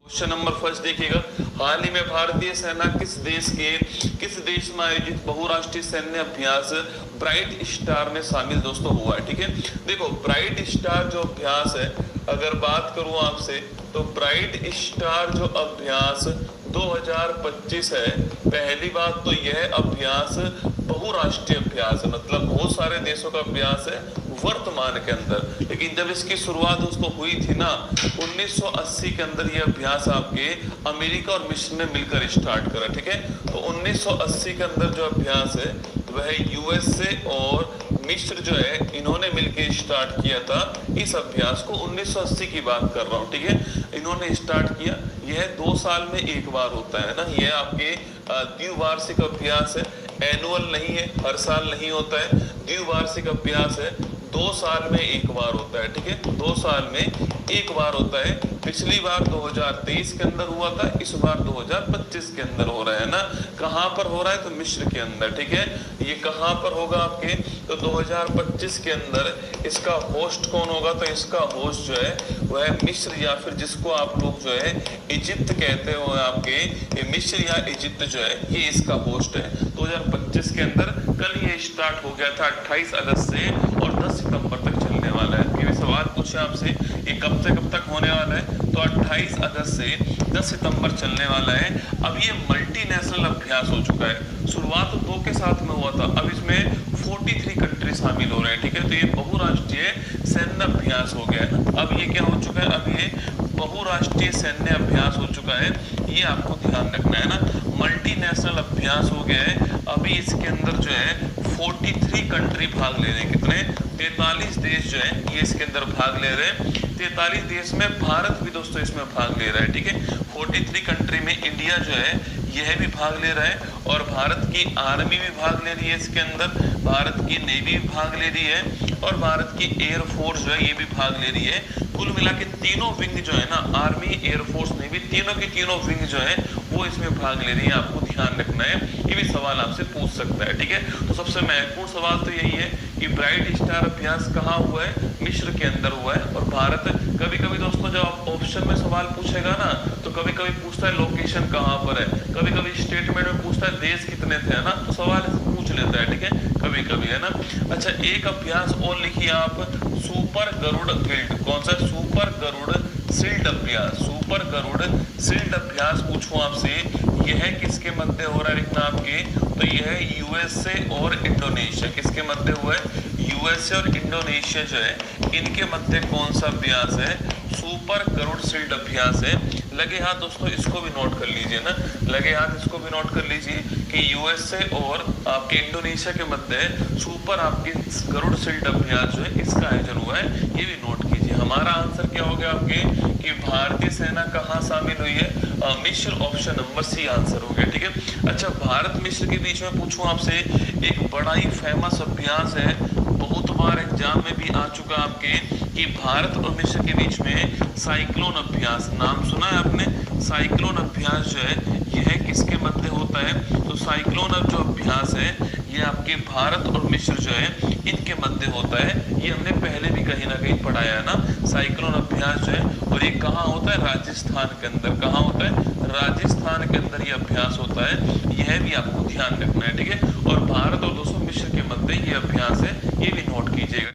Question number first देखिएगा, हाल ही में भारतीय सेना किस देश में आयोजित बहुराष्ट्रीय सैन्य अभ्यास ब्राइट स्टार में शामिल दोस्तों हुआ है। ठीक है, देखो ब्राइट स्टार जो अभ्यास है, अगर बात करूं आपसे तो ब्राइट स्टार जो अभ्यास 2025 है। पहली बात तो यह अभ्यास बहुराष्ट्रीय अभ्यास है, मतलब बहुत सारे देशों का अभ्यास है वर्तमान के अंदर। लेकिन जब इसकी शुरुआत दोस्तों हुई थी ना 1980 के अंदर, यह अभ्यास आपके अमेरिका और मिस्र ने मिलकर स्टार्ट करा। ठीक है, तो 1980 के अंदर जो अभ्यास है वह यूएसए और मिस्र जो है इन्होंने मिलकर स्टार्ट किया था इस अभ्यास को। 1980 की बात कर रहा हूँ। ठीक है, इन्होंने स्टार्ट किया। यह 2 साल में एक बार होता है ना, यह आपके द्विवार्षिक अभ्यास है, एनुअल नहीं है, हर साल नहीं होता है, द्विवार्षिक अभ्यास है, 2 साल में एक बार होता है। ठीक है, 2 साल में एक बार होता है। पिछली बार 2023 के अंदर हुआ था, इस बार 2025 के अंदर हो रहा है ना। कहाँ पर हो रहा है तो मिस्र के अंदर। ठीक है, ये कहाँ पर होगा आपके तो 2025 के अंदर। इसका होस्ट कौन होगा तो इसका होस्ट जो है वह मिस्र या फिर जिसको आप लोग जो है इजिप्ट कहते हो आपके, ये मिस्र या इजिप्ट जो है ये इसका होस्ट है। 2025 के अंदर कल ये स्टार्ट हो गया था 28 अगस्त से और 10 सितंबर तक चलने वाला है। ये सवाल पूछे आपसे ये कब से कब तक होने वाला है तो 28 अगस्त से 10 सितंबर चलने वाला है। अब ये मल्टीनेशनल अभ्यास हो चुका है। शुरुआत तो 2 के साथ में हुआ था, अब इसमें 43 कंट्री शामिल हो रहे हैं। ठीक है, तो ये बहुराष्ट्रीय सैन्य अभ्यास हो गया है। अब ये क्या हो चुका है, अब ये बहुराष्ट्रीय सैन्य अभ्यास हो चुका है। ये आपको ध्यान रखना है ना, मल्टीनेशनल अभ्यास हो गया है। अभी इसके अंदर जो है 43 कंट्री भाग ले रहे हैं। कितने 43 देश जो है ये इसके अंदर भाग ले रहे हैं। 43 देश में भारत भी दोस्तों इसमें भाग ले रहा है। ठीक है, 43 कंट्री में इंडिया जो है यह भी भाग ले रहा है और भारत की आर्मी भी भाग ले रही है इसके अंदर, भारत की नेवी भी भाग ले रही है और भारत की एयरफोर्स जो है ये भी भाग ले रही है। कुल मिला के तीनों विंग जो है ना, आर्मी एयरफोर्स नेवी, तीनों की तीनों विंग जो है वो इसमें भाग ले रही है। आपको ध्यान रखना है, ये भी सवाल आपसे पूछ सकता है। ठीक है, तो सबसे महत्वपूर्ण सवाल तो यही है कि ब्राइट स्टार अभ्यास कहाँ हुआ है, मिस्र के अंदर हुआ है। और भारत, कभी कभी दोस्तों जब आप ऑप्शन में सवाल पूछेगा ना तो कभी कभी पूछता है लोकेशन कहाँ पर है, कभी कभी स्टेटमेंट में पूछता है देश कितने थे, है ना, तो सवाल पूछ लेता है। ठीक है, कभी कभी, है ना। अच्छा, एक अभ्यास और लिखिए आप, सुपर गरुड़ गिल्ड। कौन सा? सुपर गरुड़ शील्ड अभ्यास। सुपर गरुड़ शील्ड अभ्यास पूछूं आपसे, यह किसके मध्य हो रहा है लिखना आपके तो यह यूएसए और इंडोनेशिया। किसके मध्य हुआ है? यूएसए और इंडोनेशिया जो है इनके मध्य कौन सा अभ्यास है? सुपर गरुड़ शील्ड अभ्यास है। लगे हाथ दोस्तों इसको भी नोट कर लीजिए ना, लगे हाथ इसको भी नोट कर लीजिए कि यूएसए और आपके इंडोनेशिया के मध्य सुपर आपके गरुड़ शील्ड अभ्यास जो है इसका आयोजन हुआ है, ये भी नोट कीजिए। हमारा आंसर क्या हो गया आपके कि भारतीय सेना कहाँ शामिल हुई है? मिस्र, ऑप्शन नंबर सी आंसर हो गया। ठीक है, अच्छा भारत मिस्र के बीच में पूछूं आपसे, एक बड़ा ही फेमस अभ्यास है, बहुत बार एग्जाम में भी आ चुका आपके कि भारत और मिस्र के बीच में साइक्लोन अभ्यास, नाम सुना है आपने? साइक्लोन अभ्यास जो है यह किसके मध्य होता है? तो साइक्लोन अब जो अभ्यास है ये आपके भारत और मिस्र जो है इनके मध्य होता है। ये हमने पहले भी कहीं ना कहीं पढ़ाया है ना, साइक्लोन अभ्यास जो है। और ये कहाँ होता है? राजस्थान के अंदर। कहाँ होता है? राजस्थान के अंदर ये अभ्यास होता है, यह भी आपको ध्यान रखना है। ठीक है, और भारत और दोस्तों मिस्र के मध्य ये अभ्यास है, ये भी नोट कीजिएगा।